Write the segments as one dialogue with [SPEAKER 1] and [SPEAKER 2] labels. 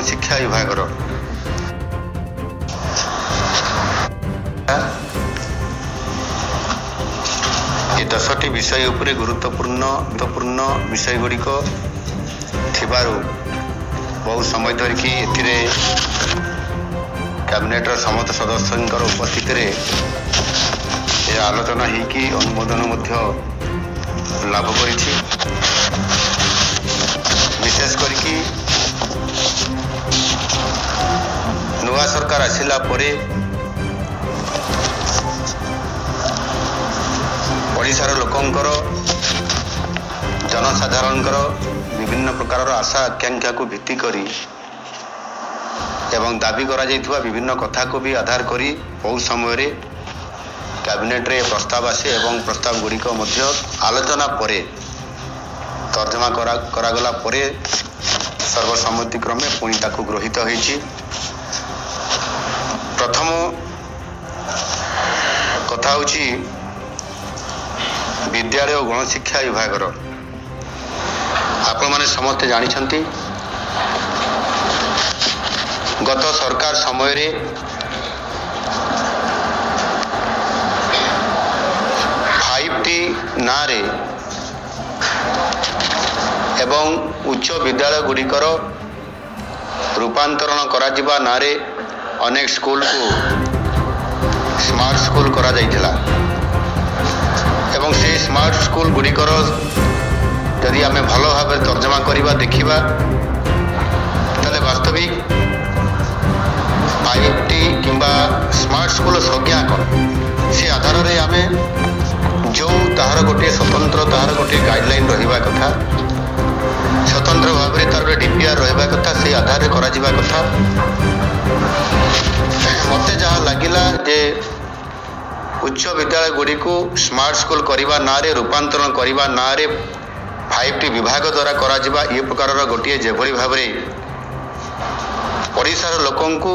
[SPEAKER 1] शिक्षा विभाग ये 10टी विषय उपरे गुरुत्वपूर्ण विषय गुड़िक बहुत समय धरिकी कैबिनेट समस्त सदस्य उपस्थित आलोचना होगी अनुमोदन लाभ कर विशेष करके नुआ सरकार आसिला परे ओडिशार लोकंकर जनसाधारणकर विभिन्न प्रकार आशा आकांक्षा को भित्ति करी एवं दाबी करा जाइथुवा विभिन्न कथा को भी आधार करी बहुत समय रे कैबिनेट रे प्रस्ताव आसे एवं प्रस्ताव गुड़िक मध्य आलोचना परे तर्जमा करागला परे सर्वसम्मति क्रमे पुणी ताकू गृहीत होईछि। प्रथम कथा होछि विद्यालय और गणशिक्षा विभाग आपण माने समस्त जानिछंती गत सरकार समय रे 5T नारे एवं उच्च विद्यालय गुड़िकर रूपांतरण करा जिबा नारे अनेक स्कूल को स्मार्ट स्कूल करा जाइथिला एवं से स्मार्ट स्कूल गुड़िकर यदि आम भल भाव तर्जमा करवा देखा ताले वास्तविक 5T किंबा स्मार्ट स्कूल संज्ञा कौन से आधार रे आमे जो तार गोटे स्वतंत्र तार गोटे गाइडलाइन रहिबा कथा स्वतंत्र भाव में तार DPR रहिबा कथा से आधार रे करा जिबा कथा मते जहाँ लगिला जे उच्च विद्यालय गुड़ी को स्मार्ट स्कूल करवा ना रे रूपांतरण करवा ना रे 5T विभाग द्वारा करा जिबा ये प्रकार गोटे जेभली भाव में ओडिशार लोकन को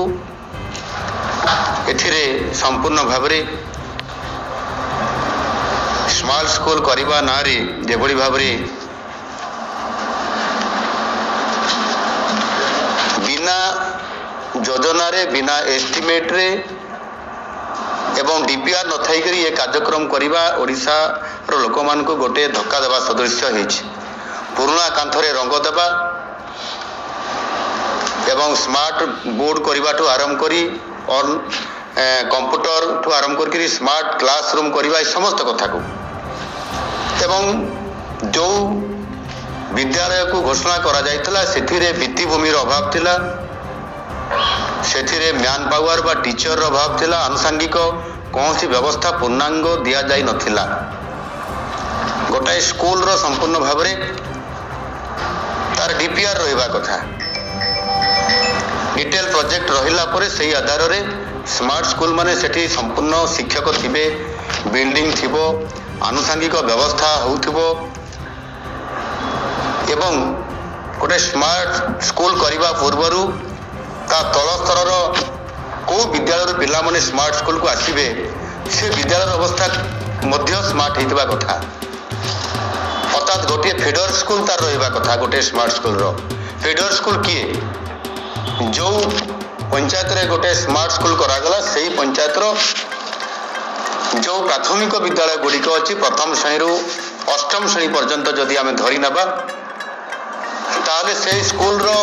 [SPEAKER 1] एथिरे संपूर्ण भाव में स्मार्ट स्कूल करवा ना रे जेभली भाव में बिना योजना रे बिना एस्टिमेट रे एवं DPR न थाई करी ये कार्यक्रम करवा ओडिशा रो लोक मान को गोटे धक्का देवा सदृश होइछि। पुराना कांथरे रंग देवा एवं स्मार्ट बोर्ड करवा ठू आरंभ करी और कंप्यूटर ठू आरंभ करके स्मार्ट क्लासरूम करवा समस्त कथा को एवं जो विद्यालय को घोषणा करा जाइतला सेथिरे भित्तिभूमिर अभाव थिला सेथिरे मैन पावर बा टीचर रो अभाव थिला आनुषंगिक कौन सी व्यवस्था पूर्णांग दिया जाई नथिला गोटाए स्कूल रो संपूर्ण भाव में तार DPR रहिबा कथा डिटेल प्रोजेक्ट रहिला परे सही आधार रे स्मार्ट स्कूल माने सेठी संपूर्ण शिक्षक थिबे बिल्डिंग थिबो आनुषंगिक व्यवस्था होउथिबो एवं गोटे स्मार्ट स्कूल करने पूर्वर ता तल स्तर को विद्यालय पिला माने स्मार्ट स्कूल को आसबे से विद्यालय अवस्था मध्य स्मार्ट होता कथा अर्थात गोटे फीडर स्कूल तार रहा कथा गोटे स्मार्ट स्कूल फीडर स्कूल किए जो पंचायत रे गोटे स्मार्ट स्कूल करागला से पंचायत जो प्राथमिक विद्यालय गुड़िक अच्छी प्रथम श्रेणी रु अष्टम श्रेणी पर्यंत जदि आम धरी नबा ताले से स्कूल रो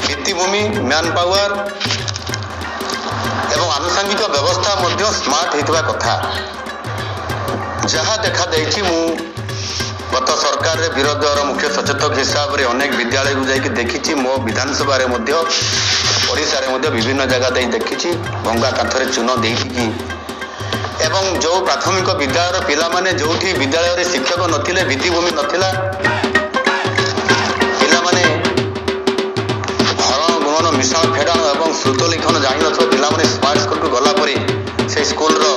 [SPEAKER 1] भित्तिभूमि मैन पावर एवं आनुषंगिक व्यवस्था मध्य स्मार्ट होता कथा जहाँ देखा देछि मु गत सरकार रे विरोधी दल मुख्य सचेतक हिसाब रे अनेक विद्यालय को जाइए देखी मो विधानसभा रे मध्य ओडिशा रे मध्य विभिन्न जगह दे देखी भंगा कांथरे चून देकी एवं जो प्राथमिक विद्यालय पिला माने जोठी विद्यालय रे शिक्षक नथिले भित्तिभूमि नथिला पिला माने भरण गुणन मिश्रण फेडाण एवं श्रुत लिखन जानि नथो पिला माने स्मार्ट स्कूल को गला परे से स्कूल रो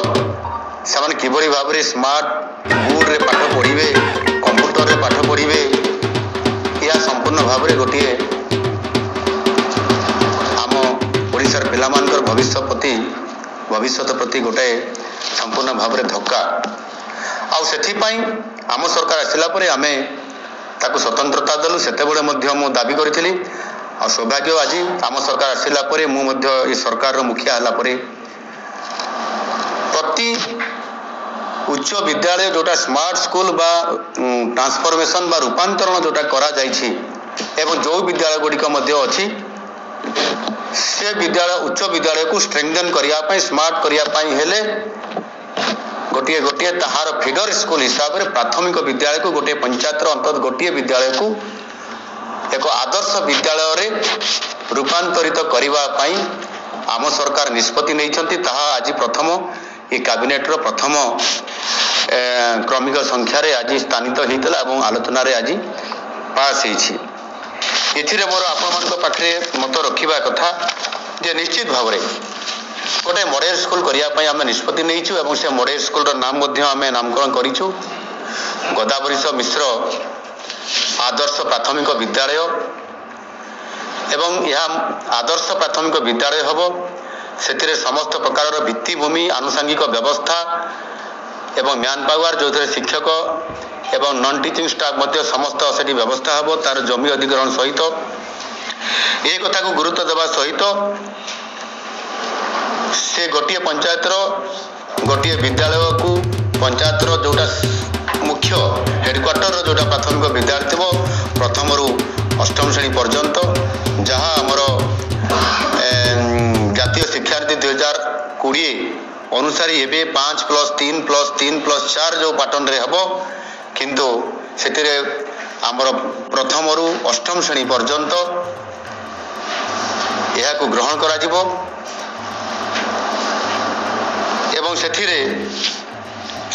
[SPEAKER 1] समान किबरी भाव रे स्मार्ट बोर्ड रे पाठ पढ़िबे कंप्यूटर रे पाठ पढ़िबे या संपूर्ण भाव रे गोटिए आम ओडिशार पिला मानकर भविष्य प्रति गोटे संपूर्ण भाव में धक्का आउ से आम सरकार आसला आमे ताकू स्वतंत्रता देलु सेतेबेले मध्य मु दाबी करिथिली आ सौभाग्य आज आम सरकार आसिला परे मु मध्य ए सरकार रो मुखिया हला परे प्रति उच्च विद्यालय जोटा स्मार्ट स्कूल बा ट्रांसफॉर्मेशन बा रूपांतरण जोटा करा जायछि एवं जो विद्यालय गुड़िक मध्य अछि से विद्यालय उच्च विद्यालय को स्ट्रेंथन करिया पई स्मार्ट करिया पई हेले गोटे गोटे ताहार फीडर स्कूल हिसाब रे प्राथमिक विद्यालय को गोटे पंचायत अंतर्गत गोटे विद्यालय को एक आदर्श विद्यालय रे रूपांतरित करिवा पई आम सरकार निष्पत्ति नैछंती ताहा आज प्रथम ये कैबिनेट रो प्रथम क्रमिक संख्या रे आज स्थानित हेतला एवं आलोचना रे आज पास हेछि एथिरे मोर आपन पाखरे मत रखिबा कथा जे निश्चित भाव रे गोटे मॉडल स्कूल करिया पई आमे निष्पत्ति नैछु एवं से मॉडल स्कूल रो नाम मध्ये आमे नामकरण करिछु गोदावरीश मिश्र आदर्श प्राथमिक विद्यालय एवं यह आदर्श प्राथमिक विद्यालय हबो सेतिरे समस्त प्रकार भित्तिभूमि आनुषंगिक व्यवस्था एवं मैन पावर जो शिक्षक एवं नॉन टीचिंग स्टाफ मध्य समस्त सेठी व्यवस्था हबो तार जमी अधिग्रहण सहित ए कथा को गुरुत्व देवा सहित से गोटे पंचायत रो गोटे विद्यालय को पंचायत रो जोटा मुख्य हेडक्वार्टर रो जोटा प्राथमिक विद्यालय थिबो प्रथम रु अष्टम श्रेणी पर्यंत जहाँ आमर जातीय शिक्षानीति 2020 अनुसार एबे 5+3+3+4 जो पैटर्न रे हबो किंतु सेतिरे आमर प्रथम रु अष्टम श्रेणी पर्यंत यह को ग्रहण करा जिवो एवं सेथिरे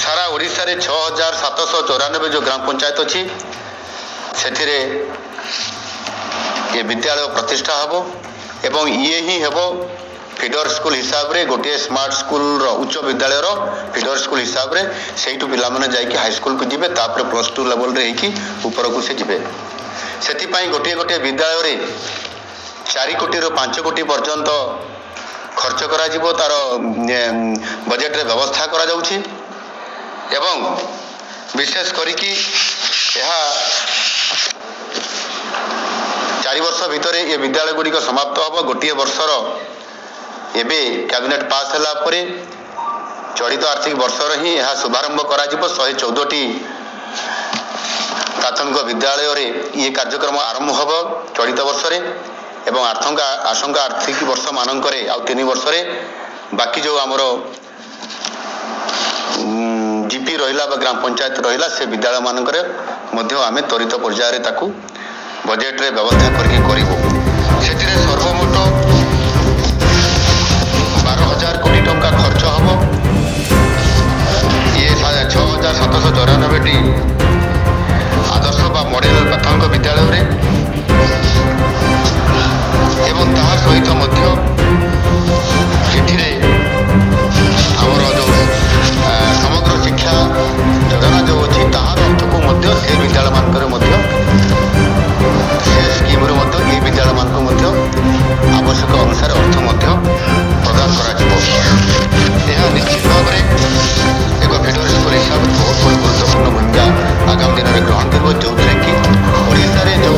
[SPEAKER 1] सारा ओडिसा रे 6794 जो ग्राम पंचायत अछि सेथिरे ये विद्यालय प्रतिष्ठा हबो एवं ये ही हेबो फीडर स्कूल हिसाब रे गोटे स्मार्ट स्कूल रो उच्च विद्यालय रो फीडर स्कूल हिसाब रे सेइटु पिला माने जाई कि हाई स्कूल को जिबे तापर +2 लेवल रे हेकी ऊपर को से जिबे सेति पई गोटे गोटे विद्यालय रे 4 कोटी रो 5 कोटी पर्यंत खर्च करा जिवो तार बजेट रे व्यवस्था करा जाउछि एवं विशेष करी कि यह 4 वर्ष भितर ये विद्यालय गुड़िक समाप्त हम गोटे वर्षर एबे कैबिनेट पास हला परे चलित आर्थिक वर्षर ही यह शुभारंभ करा जिवो 114टी प्राथमिक विद्यालय रे ये कार्यक्रम आरंभ हबो चलित वर्ष रे एवं आशंका आर्थिक वर्ष मानकरे आ 3 वर्ष रे बाकी जो हमरो जीपी रहिला बा ग्राम पंचायत रहिला से विद्यालय मानकरे मध्य आमे त्वरित पर्याय रे ताकू बजेट रे व्यवस्था करके करिवो सेतिरे सर्वमोट 12,000 कोटी टंका खर्च हबो ये 6,794 टी आदर्श बा मॉडल प्राथमिक विद्यालय रे एवं ताहा सहित मध्य एथिरे हमर जो समग्र शिक्षा योजना जो अछि ताहार अर्थ को मध्य से विद्यालय मानकर मध्य स्कीम रो मध्य ए विद्यालय मानक मध्य आवश्यक अनुसार अर्थ मध्य प्रदान करा जिवो यह निश्चित भाव रे एक फीडर स्कूल हिसाब बहुत गुरुत्वपूर्ण भूमिका आगामी दिन में ग्रहण करबो जो कि ओडिसा रे जो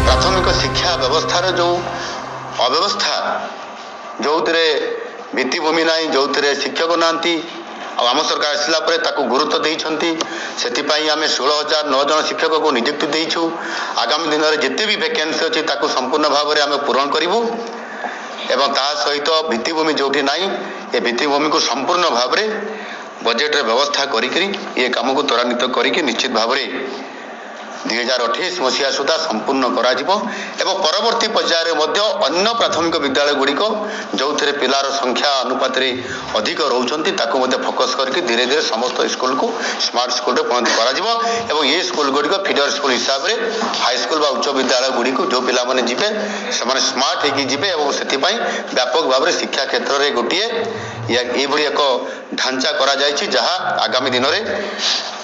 [SPEAKER 1] प्राथमिक शिक्षा व्यवस्था रो जो अव्यवस्था जो भित्तिभूमि ना जो शिक्षक नांती आम सरकार आसला परे ताकू गुरुत्व देइछंती सेति पई आमे 16,009 जन शिक्षक को नियुक्ति देइछु आगामी दिन में जिते भी वैकेंसी अछि ताकू संपूर्ण भाव में आमे पूरण करिवु एवं ता सहित भित्तिभूमि जोठी नाही ए भित्तिभूमि को संपूर्ण भाव में बजेट रे व्यवस्था करी ये काम को त्वरान्वित करी निश्चित भाव में 2028 मसीहा सुधा संपूर्ण करा जिवो एवं परवर्ती पर्याय मध्य अन्य प्राथमिक विद्यालय गुड़िक जो पिलार संख्या अनुपात अधिक रोचंती ताकू मध्य फोकस करके धीरे धीरे समस्त स्कूल को स्मार्ट स्कूल रे परिणत करा जिवो एवं ये स्कूल गुड़िक फीडर स्कूल हिसाब रे हाई स्कूल बा उच्च विद्यालय गुड़िक जो पिला माने जिबे से स्मार्ट हेकी जिबे एवं सेति पई व्यापक भाव में शिक्षा क्षेत्र रे गोटिए ये भली एक ढांचा करा जायछि जहा आगामी दिन रे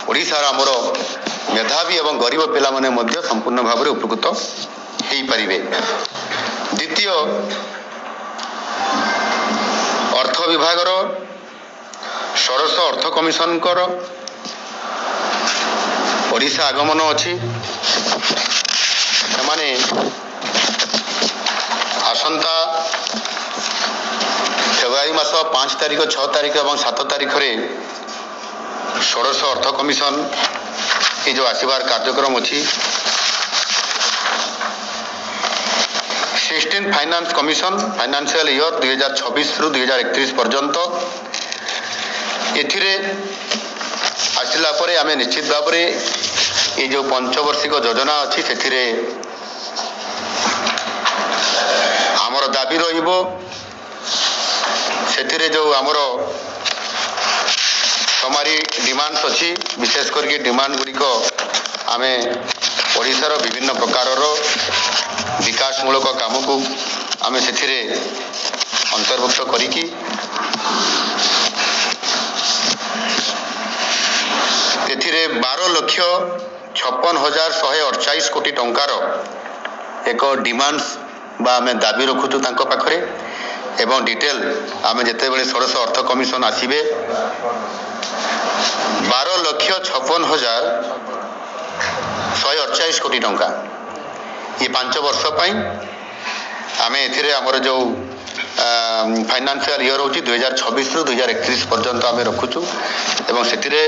[SPEAKER 1] ओडिसा रा हमरो मेधावी एवं गरीब पिला माने मध्य संपूर्ण भाव में उपकृत हेई परिबे। द्वितीय अर्थ विभाग षोडश अर्थ कमिशन ओडिशा आगमन अच्छी से आसंता फेब्रुआरी मास 5 तारिख 6 तारिख और 7 तारिख रे षोडश अर्थ कमिशन ये जो आसबार कार्यक्रम अच्छी 16 फाइनान्स कमिशन फाइनान्शियल ईयर 2026 रु 2031 पर्यंत एथिरे आसिला परे आमे निश्चित भाव में ये जो पंचवर्षिक योजना अच्छी से आमर दाबी रहिबो से जो आमर हमारी डिमांड्स अच्छी विशेष करके डिमांड गुड़िक आमे ओडिशार विभिन्न प्रकार विकासमूलक काम को आमे से अंतर्भुक्त करिकी 12,56,148 कोटी टंकार एक डिमांड्स बा आमे दाबी रखुचु तांको पाखरे एवं डिटेल आमे जेते बेले षोडश अर्थ कमिशन आसीबे 12,56,148 कोटी टंका ये 5 वर्ष पाई आमे एथिरे हमर जो फाइनान्शियल ईयर होची 2026 रु 2031 पर्यंत आमे रखुचु एवं सेतिरे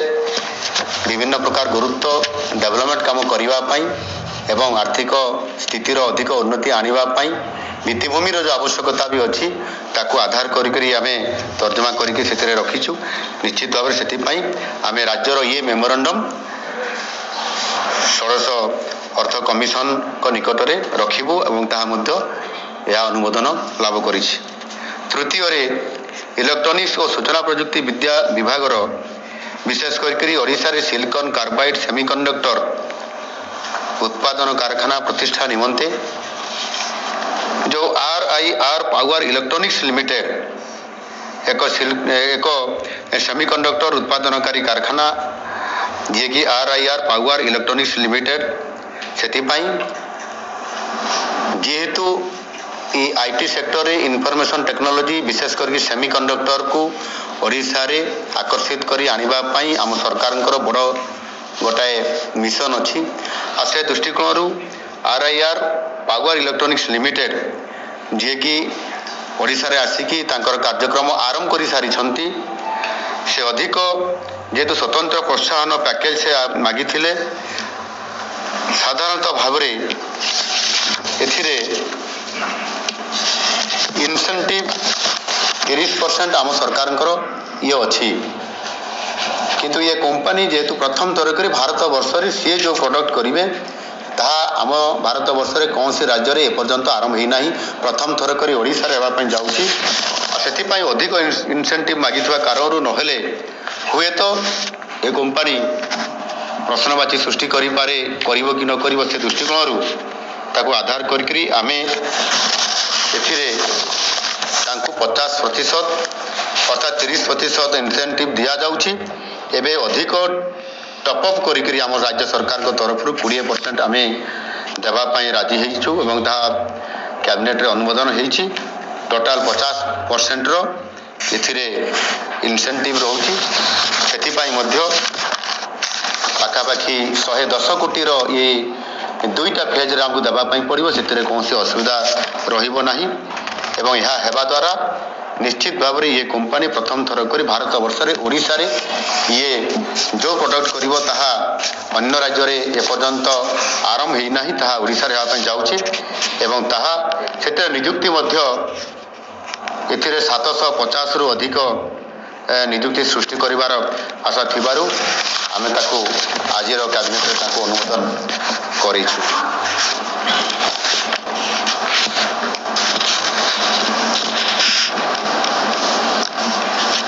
[SPEAKER 1] विभिन्न प्रकार गुरुत्व डेवलपमेंट काम करिवा पाई एवं आर्थिक स्थितिर अधिक उन्नति आनिबा पाई भित्तिभूमि जो आवश्यकता भी अच्छी ताकू आधार करी आमे तर्जमा करिके सेतिरे रखिचु निश्चित भाव में सेति पाई आमे राज्यर ये मेमोरेंडम षोडश अर्थ कमिशन को निकट में रखिबु एवं ताहा मध्य या अनुमोदन लाभ करिछि। तृतीय इलेक्ट्रोनिक्स और सूचना प्रजुक्ति विद्या विभाग विशेष करी ओडिशा रे सिलिकॉन कार्बाइड सेमीकंडक्टर उत्पादन कारखाना प्रतिष्ठा निमंते जो RIR पावर इलेक्ट्रोनिक्स लिमिटेड एक सेमीकंडक्टर उत्पादनकारी कारखाना जी कि RIR पावर इलेक्ट्रोनिक्स लिमिटेड सेतिपाई जेहेतु IT सेक्टर रे इनफॉरमेशन टेक्नोलॉजी विशेष करके सेमीकंडक्टर को ओडिशा रे आकर्षित करी आनिबा पाई आम सरकार बड़ गोटाए मिशन अच्छी आ से दृष्टिकोण RIR पावर इलेक्ट्रोनिक्स लिमिटेड जी कि ओडिशा रे आसिकी तांकर कार्यक्रम आरंभ करी सारी छंती से अधिक जेहेतु स्वतंत्र प्रोत्साहन पैकेज से मागी थिले साधारणतः भाव में एथिरे इनसेंटिव 30% आम सरकार ये अच्छी किंतु ये कंपनी जेहेतु प्रथम थर कर भारत वर्ष सी जो प्रोडक्ट करेंगे ताहा आम भारत वर्ष में कौन से राज्य में एपर्यंत आरंभ होना प्रथम थर कर ओडिशा रे हेबापई जाउची से अधिक इनसेंटिव मागी कारण नहेले हुए तो ये कंपनी प्रश्नवाची सृष्टि करि पारे करिवो कि न करिवो से दृष्टिकोण ताकू आधार करी आमे एथिरे तांकू 50% अर्थात 30% इनसेंटिव दिया जाउची एबे अधिक टॉपअप करी आम राज्य सरकार तरफ 20% आमे देवा पाई राजी हेइछु एवं ता कैबिनेट रे अनुमोदन हेइछि टोटाल 50% रो एथिरे इनसेंटिव रहउछि सेति पाई मध्य पाखापाखि 110 कोटी रो ये दुईटा फेज रे हमको देवा पाई पड़िबो सेतिरे कौन से असुविधा रहिबो नाही एवं यह हेबा द्वारा निश्चित भाव में ये कंपनी प्रथम थर कर भारत वर्ष रे ओडिशा रे ये जो प्रोडक्ट करिवो ताहा अन्य राज्य रे एपर्यंत आरंभ होई नाही ताहा ओडिशा रे हेबा जाउछि एवं ताहा सेते नियुक्ति मध्य एथिरे 750 रु अधिक नियुक्ति सृष्टि करिवार आशा थिबारु आमे ताकू आजिर कैबिनेट रे ताकू अनुमोदन करिछु।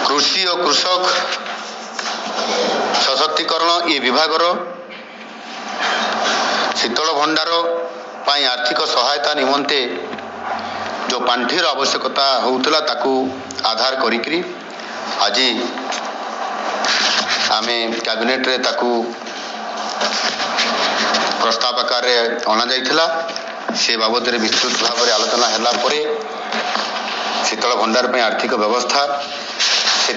[SPEAKER 1] कृषि और कृषक सशक्तिकरण ये विभाग शीतल भंडार पाई आर्थिक सहायता निमंते जो पांठीर आवश्यकता होउतला ताकू आधार करिकरी आज आमे कैबिनेट रे ताकू प्रस्ताव आकार रे अना जाइथिला से बाबद रे विस्तृत भाव में आलोचना हैला परे शीतल भंडार पे आर्थिक व्यवस्था से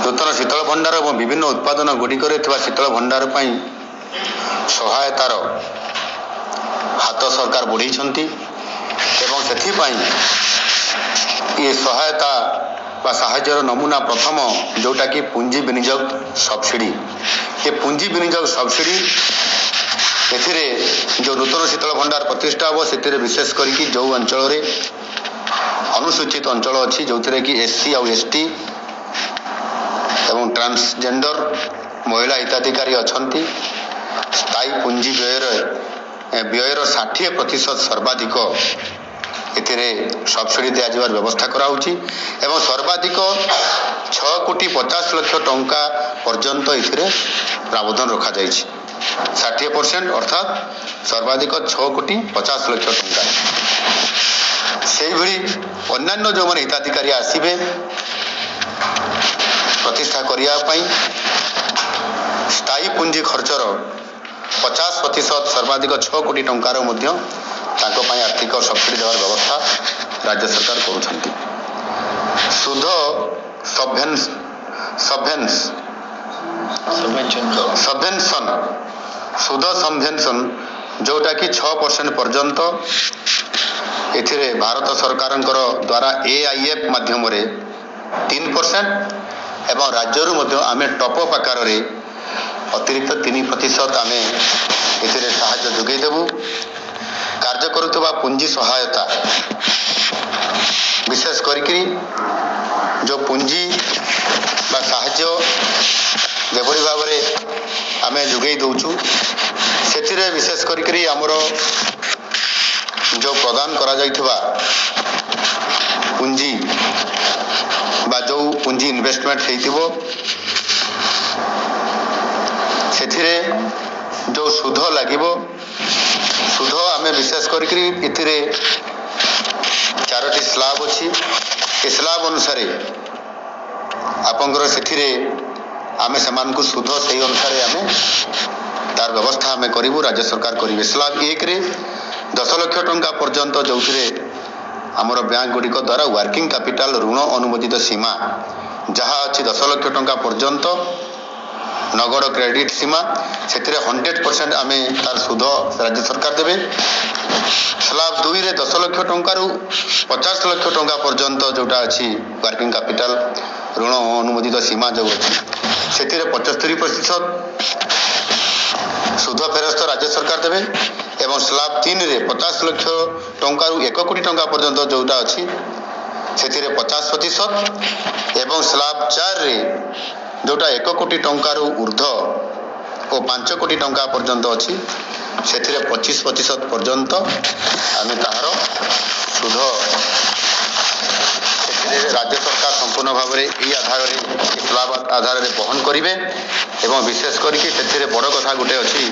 [SPEAKER 1] जो नूतन शीतल भंडार और विभिन्न उत्पादन गुड़िक शीतल भंडार सहायतार हाथ सरकार बढ़ाई ये सहायता बा साहाय्यर नमूना प्रथम जोटा कि पुंजी विनियोग सब्सिडी ये पुंजी विनियोग सब्सिडी एथिरे जो नूतन शीतल भंडार प्रतिष्ठा हम से विशेष करके जो अंचल अनुसूचित अंचल अच्छी जो थे कि एससी आउ एसटी एवं ट्रांसजेंडर महिला हिताधिकारी अच्छा स्थायी पुंजी व्ययर 60% सर्वाधिक एथिरे सब्सिडी दिया व्यवस्था कराउछि एवं सर्वाधिक 6 कोटी 50 लाख टंका पर्यंत एथिरे प्रावधान रखा जाइछि 60% अर्थात सर्वाधिक 6 कोटी 50 लाख टंका से भली अन्य जो मैंने हिताधिकारी आसबे प्रतिष्ठा करने स्थायी पुंजी खर्चर 50% सर्वाधिक 6 कोटी टंकार आर्थिक सब्सिडी देवार व्यवस्था राज्य सरकार करुछंती सुध सबभेन्सन सुध सबभेन्सन जोटा कि 6% पर्यंत एथिरे भारत सरकार द्वारा AIF माध्यम 3% एवं राज्य आमे टॉप अप आकार अतिरिक्त 3% आमे एथिरे सहायता जोगै देबु कार्य करुवा पुंजी सहायता विशेष करी जो पुंजी बा साहाय्य जेभली भाव आम जोगई दौचु से विशेष करी आमर जो प्रदान करा जाइथिबा पुंजी बा जो पुंजी इन्वेस्टमेंट हेतिबो सेथिरे जो सुध लागिबो सुध आमे विशेष करी इथिरे 4टी स्लाब अच्छी ए स्लाब अनुसार आपंकर सेथिरे आमे समान को सुध सही अनुसार आमे तार व्यवस्था आमे करिवु राज्य सरकार करिवे स्लाब 1 रे 10 लाख टंका पर्यंत जो आमर बैंक गुड़िक द्वारा वर्किंग कैपिटल ऋण अनुमोदित सीमा जहाँ अच्छी 10 लाख टंका पर्यंत नगद क्रेडिट सीमा से 100% आमे तार सुध राज्य सरकार देवे स्लाब 2 रे 10 लाख टंका 50 लाख टंका पर्यंत जोटा अच्छी वर्किंग कैपिटल ऋण अनुमोदित सीमा जो अच्छी से 75% सुध फेरस्त राज्य सरकार देवे एवं स्लाब 3 रे 50 लाख टंका 1 कोटी टंका पर्यंत जोटा अच्छी से 50% एवं स्लाब 4 रे जोटा 1 कोटी टंकार ऊर्ध्व और 5 कोटी टंका पर्यंत अच्छी से 25% पर्यंत आम तार सुध राज्य सरकार संपूर्ण भाव में आधार स्लाब आधार बहन करेंगे एवं विशेष करके बड़ कथा गोटे अच्छी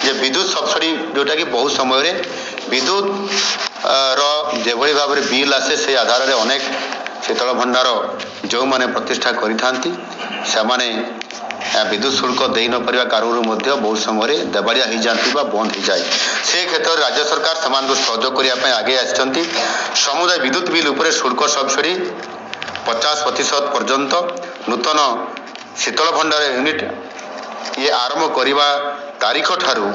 [SPEAKER 1] जे विद्युत सब्सिडी जोटा कि बहुत समय विद्युत रे भाव में बिल आसे से आधार में अनेक शीतल भंडार जो माने प्रतिष्ठा करिथांती से विद्युत शुल्क दे न पारिबा कारणରୁ ମଧ୍ୟ बहुत समय देवाड़िया हो जाती बंद हो जाए से क्षेत्र में राज्य सरकार से सहयोग करने आगे आसिछंती समुदाय विद्युत बिल उपरे शुल्क सब्सिडी 50% पर्यंत नूतन शीतल भंडार यूनिट ये आरंभ करने तारीख ठारू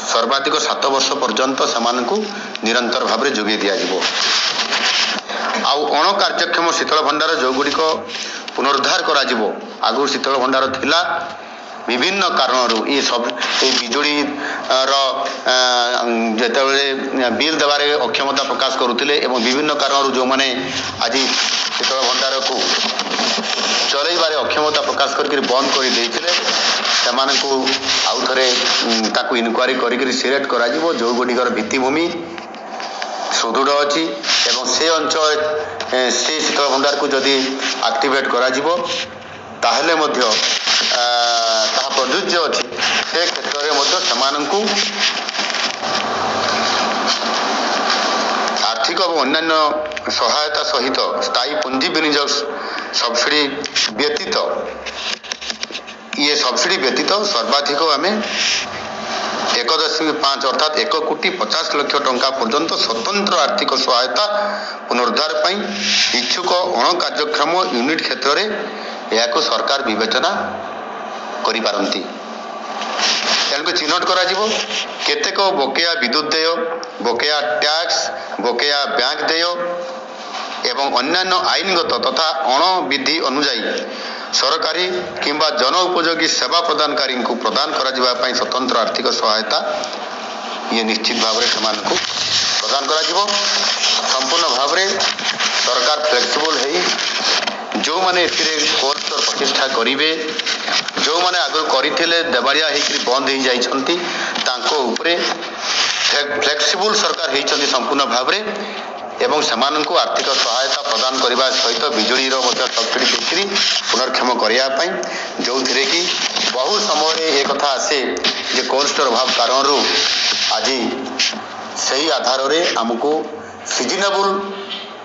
[SPEAKER 1] सर्वाधिक 7 वर्ष पर्यंत से निरंतर भाव में जोगे दिज्व आउ अण कार्यक्षम शीतल भंडार जो गुड़िक पुनरुद्धार करा आगु शीतल भंडार थिला विभिन्न कारणरू ये सब बिजुड़ी जिते बिल देवारे अक्षमता प्रकाश करुले एवं विभिन्न कारणरू जो माने आज शीतल भंडार को चलैबारे अक्षमता प्रकाश करके बंद कर देइथिले सेमानकु आउ थरे ताकु इनक्वारी करी सिलेक्ट करा जिवो जो गुड़िकर भित्तिभूमि सुदृढ़ अच्छी एवं से अंचल से शीतल भंडार को जदि एक्टिवेट करा जिवो ताहले मध्य ताहा प्रযোज्य अच्छी से क्षेत्र में मध्य सेमानकु आर्थिक और अन्य सहायता सहित स्थायी पुंजी विनियोग सब्सिडी व्यतीत ये सब्सिडी व्यतीत सर्वाधिक आम 1.5 अर्थात 1 कोटी 50 लाख टंका पर्यंत स्वतंत्र आर्थिक सहायता पुनरुद्धार इच्छुक अण कार्यक्षम यूनिट क्षेत्र में ଏହାକୁ ସରକାର ବିବେଚନା କରିପାରନ୍ତି। ତେଣୁକୁ ଚିହ୍ନଟ କରାଯିବ କେତେକ ବକେୟା ବିଦ୍ୟୁତ୍ ଦେୟ, ବକେୟା ଟ୍ୟାକ୍ସ, ବକେୟା ବ୍ୟାଙ୍କ ଦେୟ ଏବଂ ଅନ୍ୟାନ୍ୟ ଆଇନଗତ ତଥା ଅଣବିଧି ଅନୁଯାୟୀ ସରକାରୀ କିମ୍ବା ଜନ ଉପଯୋଗୀ ସେବା ପ୍ରଦାନକାରୀଙ୍କୁ ପ୍ରଦାନ କରାଯିବା ପାଇଁ ସ୍ୱତନ୍ତ୍ର ଆର୍ଥିକ ସହାୟତା ଇଏ ନିଶ୍ଚିତ ଭାବରେ ସେମାନଙ୍କୁ ପ୍ରଦାନ କରାଯିବ। ସମ୍ପୂର୍ଣ୍ଣ ଭାବରେ ସରକାର ଫ୍ଲେକ୍ସିବୁଲ୍ ହେଇ ଯେଉଁମାନେ ଏଥିରେ କୋଲ୍ଡ ଷ୍ଟୋର ପ୍ରତିଷ୍ଠା କରିବେ, ଯେଉଁମାନେ ଆଗରୁ କରିଥିଲେ ଦେବାଳିଆ ହେଇକରି ବନ୍ଦ ହେଇଯାଇଛନ୍ତି, ତାଙ୍କ ଉପରେ ଫ୍ଲେକ୍ସିବୁଲ୍ ସରକାର ହେଇଛନ୍ତି ସମ୍ପୂର୍ଣ୍ଣ ଭାବରେ ଏବଂ ସେମାନଙ୍କୁ ଆର୍ଥିକ ସହାୟତା ପ୍ରଦାନ କରିବା ସହିତ ବିଜୁଳିର ମଧ୍ୟ ସବସିଡି ଦେଇକରି ପୁନର୍କ୍ଷମ କରିବା ପାଇଁ, ଯେଉଁଥିରେ କି ବହୁ ସମୟରେ ଏ କଥା ଆସେ ଯେ କୋଲ୍ଡ ଷ୍ଟୋର ଅଭାବ କାରଣରୁ ଆଜି ସେହି ଆଧାରରେ ଆମକୁ ସିଜନେବୁଲ୍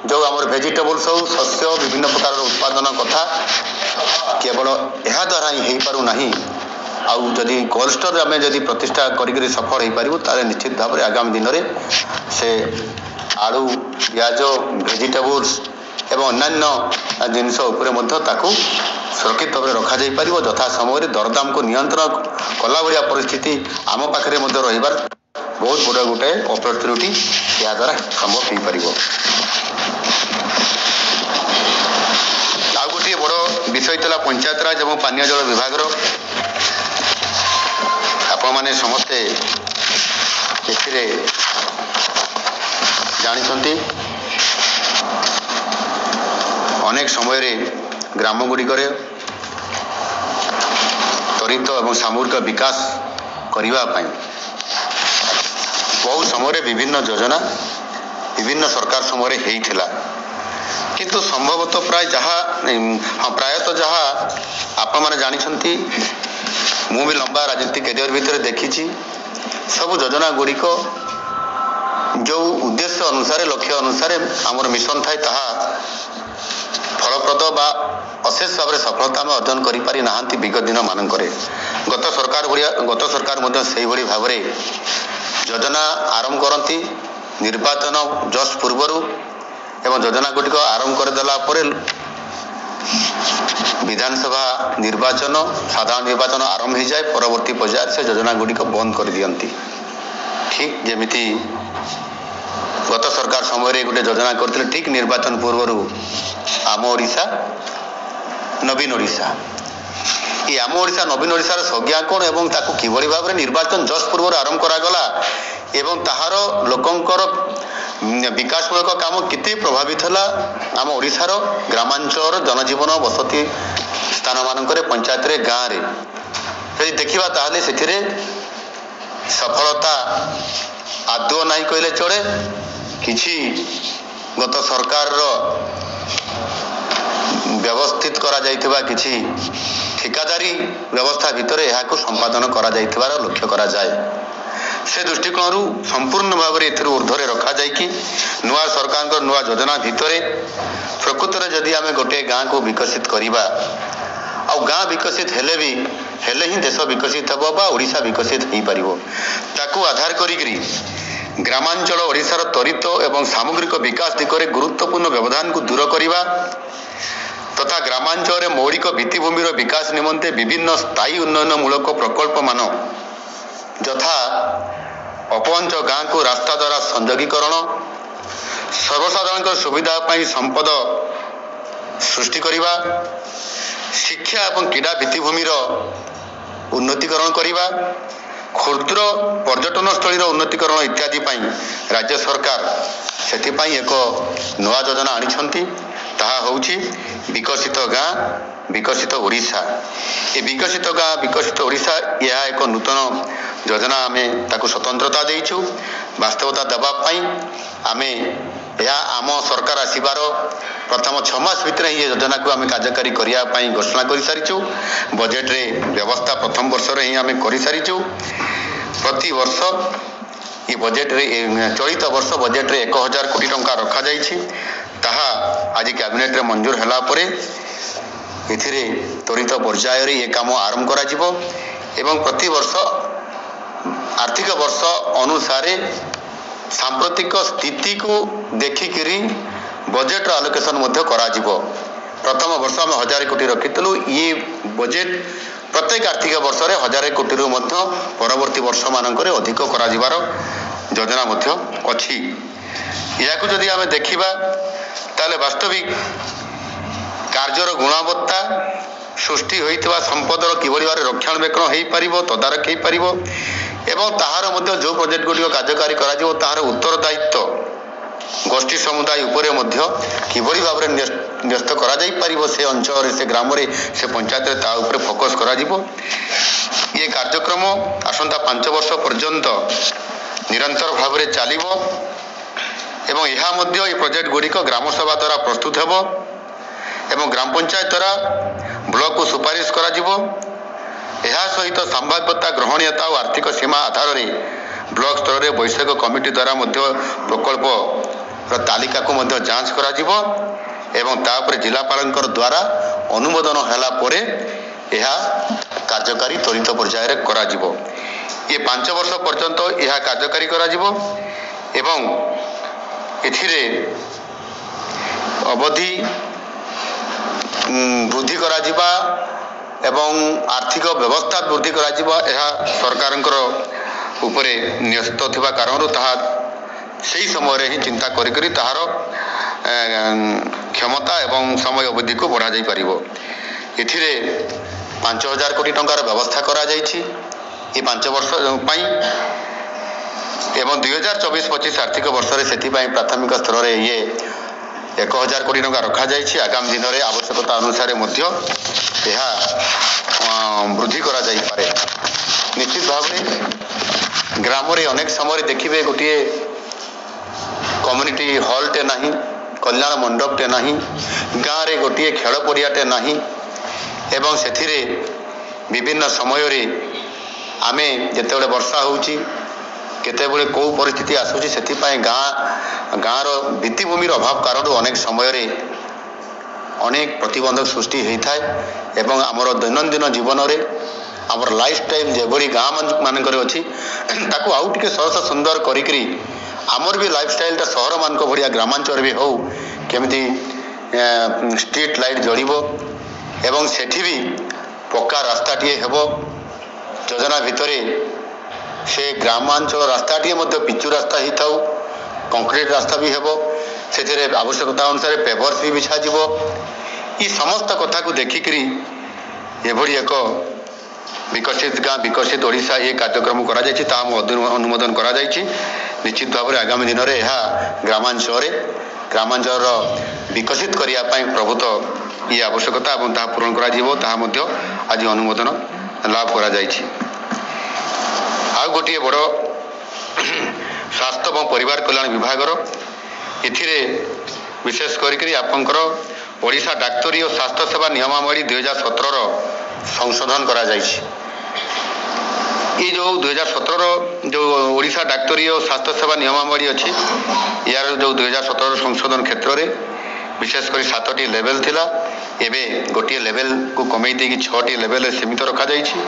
[SPEAKER 1] ଯେଉଁ ଆମର ଭେଜିଟେବୁଲ୍ସ ହଉ ଶସ୍ୟ ବିଭିନ୍ନ ପ୍ରକାରର ଉତ୍ପାଦନ କଥା କେବଳ ଏହା ଦ୍ୱାରା ହିଁ ହେଇପାରୁନାହିଁ। ଆଉ ଯଦି କୋଲ୍ଡ ଷ୍ଟୋର ଆମେ ଯଦି ପ୍ରତିଷ୍ଠା କରିକି ସଫଳ ହେଇପାରିବୁ ତାହେଲେ ନିଶ୍ଚିତ ଭାବରେ ଆଗାମୀ ଦିନରେ ସେ ଆଳୁ, ପିଆଜ, ଭେଜିଟେବୁଲ୍ସ ଏବଂ ଅନ୍ୟାନ୍ୟ ଜିନିଷ ଉପରେ ମଧ୍ୟ ତାକୁ ସୁରକ୍ଷିତ ଭାବରେ ରଖାଯାଇପାରିବ। ଯଥା ସମୟରେ ଦରଦାମକୁ ନିୟନ୍ତ୍ରଣ କଲା ଭଳିଆ ପରିସ୍ଥିତି ଆମ ପାଖରେ ମଧ୍ୟ ରହିବାର ବହୁତ ବଡ଼ ଗୋଟାଏ ଅପରଚ୍ୟୁନିଟି ଏହାଦ୍ୱାରା ସମ୍ଭବ ହେଇପାରିବ। ଆଉ ଗୋଟିଏ ବଡ଼ ବିଷୟ ଥିଲା ପଞ୍ଚାୟତରାଜ ଏବଂ ପାନୀୟ ଜଳ ବିଭାଗର। ଆପଣମାନେ ସମସ୍ତେ ଏଥିରେ ଜାଣିଛନ୍ତି ଅନେକ ସମୟରେ ଗ୍ରାମଗୁଡ଼ିକରେ ତ୍ୱରିତ ଏବଂ ସାମୂହିକ ବିକାଶ କରିବା ପାଇଁ ବହୁ ସମୟରେ ବିଭିନ୍ନ ଯୋଜନା ବିଭିନ୍ନ ସରକାର ସମୟରେ ହେଇଥିଲା, କିନ୍ତୁ ସମ୍ଭବତଃ ପ୍ରାୟତଃ ଯାହା ଆପଣମାନେ ଜାଣିଛନ୍ତି, ମୁଁ ବି ଲମ୍ବା ରାଜନୀତି କ୍ୟାରିୟର ଭିତରେ ଦେଖିଛି, ସବୁ ଯୋଜନା ଗୁଡ଼ିକ ଯେଉଁ ଉଦ୍ଦେଶ୍ୟ ଅନୁସାରେ ଲକ୍ଷ୍ୟ ଅନୁସାରେ ଆମର ମିଶନ ଥାଏ ତାହା ଫଳପ୍ରଦ ବା ଅଶେଷ ଭାବରେ ସଫଳତା ଆମେ ଅର୍ଜନ କରିପାରି ନାହାନ୍ତି ବିଗତ ଦିନମାନଙ୍କରେ। ଗତ ସରକାର ମଧ୍ୟ ସେହିଭଳି ଭାବରେ ଯୋଜନା ଆରମ୍ଭ କରନ୍ତି ନିର୍ବାଚନ ଜଷ୍ଟ ପୂର୍ବରୁ ଏବଂ ଯୋଜନା ଗୁଡ଼ିକ ଆରମ୍ଭ କରିଦେଲା ପରେ ବିଧାନସଭା ନିର୍ବାଚନ ସାଧାରଣ ନିର୍ବାଚନ ଆରମ୍ଭ ହୋଇଯାଏ, ପରବର୍ତ୍ତୀ ପର୍ଯ୍ୟାୟରେ ସେ ଯୋଜନା ଗୁଡ଼ିକ ବନ୍ଦ କରିଦିଅନ୍ତି। ଠିକ୍ ଯେମିତି ଗତ ସରକାର ସମୟରେ ଗୋଟେ ଯୋଜନା କରିଥିଲେ ଠିକ୍ ନିର୍ବାଚନ ପୂର୍ବରୁ ଆମ ଓଡ଼ିଶା ନବୀନ ଓଡ଼ିଶା। এই ଆମ ଓଡ଼ିଶା ନବୀନ ଓଡ଼ିଶାର ସଂଜ୍ଞା କ'ଣ ଏବଂ ତାକୁ କିଭଳି ଭାବରେ ନିର୍ବାଚନ ଜଷ୍ଟ ପୂର୍ବରୁ ଆରମ୍ଭ କରାଗଲା ଏବଂ ତାହାର ଲୋକଙ୍କର ବିକାଶମୂଳକ କାମ କେତେ ପ୍ରଭାବିତ ହେଲା ଆମ ଓଡ଼ିଶାର ଗ୍ରାମାଞ୍ଚଳର ଜନଜୀବନ ବସତି ସ୍ଥାନମାନଙ୍କରେ ପଞ୍ଚାୟତରେ ଗାଁରେ ଯଦି ଦେଖିବା ତାହେଲେ ସେଥିରେ ସଫଳତା ଆଦୌ ନାହିଁ କହିଲେ ଚଳେ। କିଛି ଗତ ସରକାରର ବ୍ୟବସ୍ଥିତ କରାଯାଇଥିବା କିଛି ଠିକାଦାରୀ ବ୍ୟବସ୍ଥା ଭିତରେ ଏହାକୁ ସମ୍ପାଦନ କରାଯାଇଥିବାର ଲକ୍ଷ୍ୟ କରାଯାଏ। ସେ ଦୃଷ୍ଟିକୋଣରୁ ସମ୍ପୂର୍ଣ୍ଣ ଭାବରେ ଏଥିରୁ ଉର୍ଦ୍ଧ୍ୱରେ ରଖାଯାଇକି ନୂଆ ସରକାରଙ୍କ ନୂଆ ଯୋଜନା ଭିତରେ ପ୍ରକୃତରେ ଯଦି ଆମେ ଗୋଟିଏ ଗାଁକୁ ବିକଶିତ କରିବା, ଆଉ ଗାଁ ବିକଶିତ ହେଲେ ହିଁ ଦେଶ ବିକଶିତ ହେବ ବା ଓଡ଼ିଶା ବିକଶିତ ହେଇପାରିବ। ତାକୁ ଆଧାର କରିକିରି ଗ୍ରାମାଞ୍ଚଳ ଓଡ଼ିଶାର ତ୍ୱରିତ ଏବଂ ସାମଗ୍ରିକ ବିକାଶ ଦିଗରେ ଗୁରୁତ୍ୱପୂର୍ଣ୍ଣ ବ୍ୟବଧାନକୁ ଦୂର କରିବା ତଥା ଗ୍ରାମାଞ୍ଚଳରେ ମୌଳିକ ଭିତ୍ତିଭୂମିର ବିକାଶ ନିମନ୍ତେ ବିଭିନ୍ନ ସ୍ଥାୟୀ ଉନ୍ନୟନମୂଳକ ପ୍ରକଳ୍ପମାନ ଯଥା ଅପଞ୍ଚ ଗାଁକୁ ରାସ୍ତା ଦ୍ୱାରା ସଂଯୋଗୀକରଣ, ସର୍ବସାଧାରଣଙ୍କ ସୁବିଧା ପାଇଁ ସମ୍ପଦ ସୃଷ୍ଟି କରିବା, ଶିକ୍ଷା ଏବଂ କ୍ରୀଡ଼ା ଭିତ୍ତିଭୂମିର ଉନ୍ନତିକରଣ କରିବା, କ୍ଷୁଦ୍ର ପର୍ଯ୍ୟଟନସ୍ଥଳୀର ଉନ୍ନତିକରଣ ଇତ୍ୟାଦି ପାଇଁ ରାଜ୍ୟ ସରକାର ସେଥିପାଇଁ ଏକ ନୂଆ ଯୋଜନା ଆଣିଛନ୍ତି। ତାହା ହେଉଛି ବିକଶିତ ଗାଁ ବିକଶିତ ଓଡ଼ିଶା। ଏ ବିକଶିତ ଗାଁ ବିକଶିତ ଓଡ଼ିଶା ଏହା ଏକ ନୂତନ ଯୋଜନା, ଆମେ ତାକୁ ସ୍ୱତନ୍ତ୍ରତା ଦେଇଛୁ। ବାସ୍ତବତା ଦେବା ପାଇଁ ଆମେ ଏହା ଆମ ସରକାର ଆସିବାର ପ୍ରଥମ 6 ମାସ ଭିତରେ ହିଁ ଏ ଯୋଜନାକୁ ଆମେ କାର୍ଯ୍ୟକାରୀ କରିବା ପାଇଁ ଘୋଷଣା କରିସାରିଛୁ। ବଜେଟରେ ବ୍ୟବସ୍ଥା ପ୍ରଥମ ବର୍ଷରେ ହିଁ ଆମେ କରିସାରିଛୁ। ପ୍ରତିବର୍ଷ ଏ ବଜେଟରେ ଚଳିତ ବର୍ଷ ବଜେଟରେ 1000 କୋଟି ଟଙ୍କା ରଖାଯାଇଛି। ତାହା ଆଜି କ୍ୟାବିନେଟରେ ମଞ୍ଜୁର ହେଲା ପରେ ଏଥିରେ ତ୍ୱରିତ ପର୍ଯ୍ୟାୟରେ ଏ କାମ ଆରମ୍ଭ କରାଯିବ ଏବଂ ପ୍ରତିବର୍ଷ ଆର୍ଥିକ ବର୍ଷ ଅନୁସାରେ ସାମ୍ପ୍ରତିକ ସ୍ଥିତିକୁ ଦେଖିକିରି ବଜେଟର ଆଲୋକେସନ ମଧ୍ୟ କରାଯିବ। प्रथम वर्ष आम 1000 कोटी रखिलु ये बजेट प्रत्येक आर्थिक वर्ष में 1000 कोटी परवर्ती वर्ष मानक अधिक कर योजना अच्छी या जदि आम देखा ताले वास्तविक कार्यर गुणवत्ता सृष्टि होता संपदर किभली भाव रक्षणाबेक्षण हो पार तदारख हो पार एवं ताहार जो प्रोजेक्ट गुड़िक कार्यकारी कर उत्तरदायित्व गोष्ठी समुदाय उपरे किभली भाव न्यस्त कर से अंचल से ग्राम से पंचायत ता उपरे फोकस कर ये कार्यक्रम आसंता 5 वर्ष पर्यंत निरंतर भाव में चलिबो एवं यह मध्य ये प्रोजेक्ट गुड़िक ग्राम सभा द्वारा प्रस्तुत हेबो एवं ग्राम पंचायत द्वारा ब्लॉक को सुपारिश करा जिवो यह सहित संभाव्यता ग्रहणीयता और आर्थिक सीमा आधार में ब्लॉक स्तर में वैषयिक कमिटी द्वारा प्रकल्प तालिका को जांच करा जिवो एवं तापर जिलापाल द्वारा अनुमोदन होला परे यह कार्यकारी त्वरित पर्यायर करा जिवो ये 5 वर्ष पर्यंत यह कार्यकारी करा जिवो एवं एथिरे अवधि वृद्धि करा जिबा एवं आर्थिक व्यवस्था वृद्धि करा जिबा यह सरकारंकर उपरे न्यस्त थिबा कारण ताहा सही समय ही चिंता करी ताहार क्षमता एवं समय अवधि को बढ़ा जाई परिबो एथिरे 5000 कोटी टंकार व्यवस्था करा जायछि ये 5 वर्ष पई एवं 2024-25 आर्थिक वर्ष रे सेति पई प्राथमिक स्तर रे ये 1000 कोटी टंका रखा जायछि आगामी दिन में आवश्यकता अनुसार वृद्धि करा जाई पारे निश्चित भाव में ग्राम रे अनेक समय देखिए गोटे कम्युनिटी हॉल टे नहीं कल्याण मंडप टे नहीं गाँव रे गोटे खेल पड़ियाटे नहीं एवं से विभिन्न समय रे आमे जेतेबेले वर्षा होउची केतेबेले को परिस्थिति आसुची सेतिपाई गाँव भित्तिभूमिर अभाव कारण अनेक समय रे अनेक प्रतिबंधक सृष्टि होता है एवं आमर दैनंदिन जीवन में आमर लाइफस्टाइल जेभली गाँव मानक अच्छी ताकू आउ टिके सरस सुंदर करी आमर भी लाइफस्टाइल सहर मान भाया ग्रामांचल भी हो केमिति स्ट्रीट लाइट जड़ब एवं सेठी भी पक्का रास्ताटीए हेबो योजना भितर से ग्रामांचल रास्ताटीए पिचु रास्ता ही थाउ कंक्रीट रास्ता भी हेबो से आवश्यकता अनुसार पेपर्स भी बिछा जीवो ये समस्त कथा को देखिकी एभली एक विकसित गाँ विकसित ओडिशा ये कार्यक्रम करा जायछि ता अनुमोदन करा जायछि निश्चित भाव में आगामी दिन में यह ग्रामांचल विकसित करने प्रभुत्व ये आवश्यकता और ता पूरण करा जीवो ता मध्य आज अनुमोदन लाभ करा जायछि आउ गोटे बड़ स्वास्थ्य और परिवार कल्याण विभागर एथिरे विशेष करी आपंकर ओडिशा डाक्तरी और स्वास्थ्य सेवा नियमावली 2017 संशोधन करा जायछि ये जो 2017 जो ओडिशा डाक्तरी और स्वास्थ्य सेवा नियमावली अच्छी यार जो 2017 संशोधन क्षेत्र में विशेषकर 7टी लेवल थिला एबे गोटे लेवल को कमे देकी 6टी लेवल सीमित रखा जायछि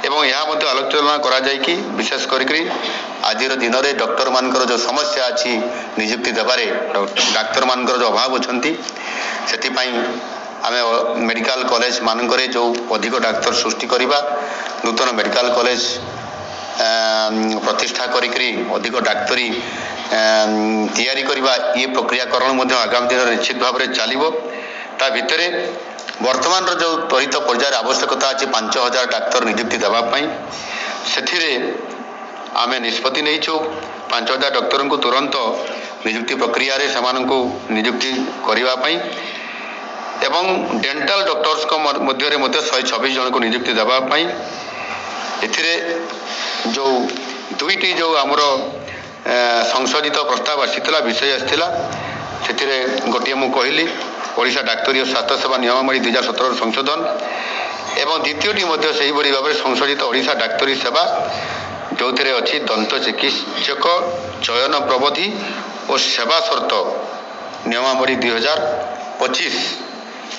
[SPEAKER 1] एवं यहाँ मध्य आलोचना करा जाय कि विशेष करी आज दिन में डॉक्टर मानकर जो समस्या अच्छी नियुक्ति देवारे डाक्तर मानकर जो अभाव अच्छी से आमे मेडिकल कॉलेज मानकरे जो अधिक डाक्तर सृष्टि करवा नूतन मेडिकल कॉलेज प्रतिष्ठा करी अधिक डाक्तरी तैयारी करवा ये प्रक्रियाकरण आगामी दिन निश्चित भाव में चलो ता भितर वर्तमान जो त्वरित पर्यायर आवश्यकता अच्छी 5000 डाक्तर नियुक्ति देवाई से आमे निष्पत्ति नहीं 5000 डाक्तर को तुरंत नियुक्ति प्रक्रिया रे सेमानंको नियुक्ति करने एवं डेंटल डॉक्टर्स को मध्य 126 जन को नियुक्ति देवाई एथिरे जो दुईटी जो आमर संशोधित प्रस्ताव आसीला विषय आसीला से गोटे मु कहली ओडिशा डाक्तरी और स्वास्थ्य सेवा नियमावली 2017 संशोधन एवं द्वितीयटी से भाव में संशोधित ओडिशा डाक्तरी सेवा जो अच्छी दंत चिकित्सक चयन प्रबधि और सेवा शर्त नियमावली 2025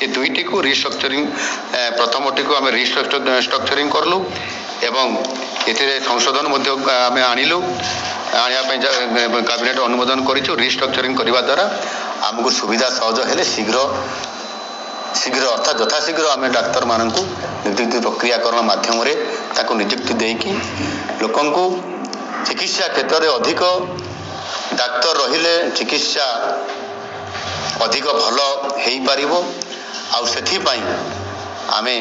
[SPEAKER 1] ये दुईटी को रिस्ट्रक्चरिंग प्रथमटी को आम रिस्ट्रक्चरिंग करलु एवं ये संशोधन आम आणिलु कैबिनेट अनुमोदन करूँ रिस्ट्रक्चरिंग करने द्वारा आमको सुविधा सहज हेले शीघ्र शीघ्र अर्थात यथाशीघ्र आम डाक्तर मानू नियुक्ति प्रक्रियाकरण मध्यम नियुक्ति देकी लोक चिकित्सा क्षेत्र में अधिक डाक्तर रहिले चिकित्सा अधिक भल हो पार आउ आमे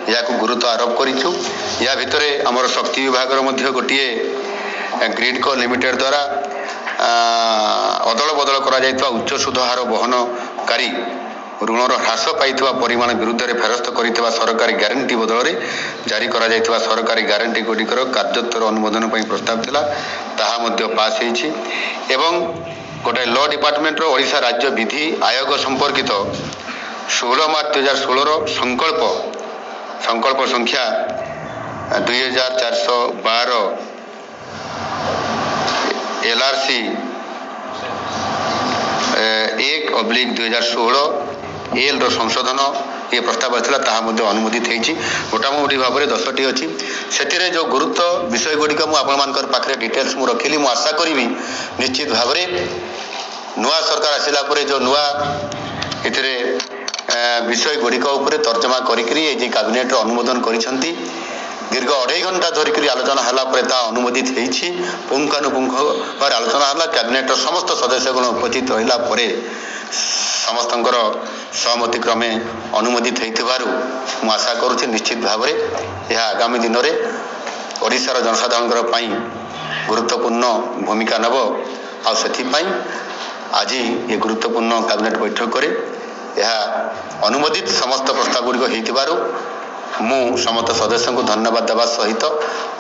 [SPEAKER 1] या गुरुत्व आरोप करूँ या भितर आमर शक्ति विभाग गोटे ग्रिड को लिमिटेड द्वारा अदल बदल करा उच्च सुध हार बहनकारी ऋणर ह्रास पाई परिमाण विरुद्ध में फेरस्त कर सरकारी ग्यारंटी बदल जारी करा सरकारी ग्यारंटी गुड़िकर कार्योत्तर अनुमोदन प्रस्ताव थिला ताहा मध्य पास होईछि एवं गोटे लॉ डिपार्टमेंट ओडिशा राज्य विधि आयोग संपर्कित 16 मार्च 2016 संकल्प संख्या 2412 LRC 1/2016 एल संशोधन ये प्रस्ताव आसाला ताहा मध्य अनुमोदित होईछि मोटामोटी भाव में 10टी अच्छी से जो गुरुत्व विषय गुड़िक मुझे पाखे डिटेल्स मु रखिली मु आशा करी निश्चित भाव नुआ सरकार आसिला परे जो नुआ इतरे विषय गुड़िक तर्जमा करी कैबिनेट अनुमोदन करिसेंती दीर्घ 2.5 घंटा धरिक आलोचना हला परे ता अनुमोदित होईछि पुंखानुपुंख पर आलोचना हला कैबिनेट समस्त सदस्यगण उपस्थित रहिला परे समस्तंकर सहमति क्रमे अनुमोदित होइथिबारु मु आशा करूछि निश्चित भाव में यह आगामी दिन में ओडिशार जनसाधारण पई गुरुत्वपूर्ण भूमिका नब आ सेथिपई आज ये गुरुत्वपूर्ण कैबिनेट बैठक करे यह अनुमोदित समस्त प्रस्ताव गुड़िक होइथिबारु मु समस्त सदस्य को धन्यवाद देवा सहित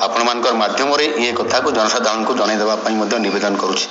[SPEAKER 1] आपण मानकर माध्यम ये कथा को जनसाधारण को जणाई देबा पई मध्ये निवेदन करूछि।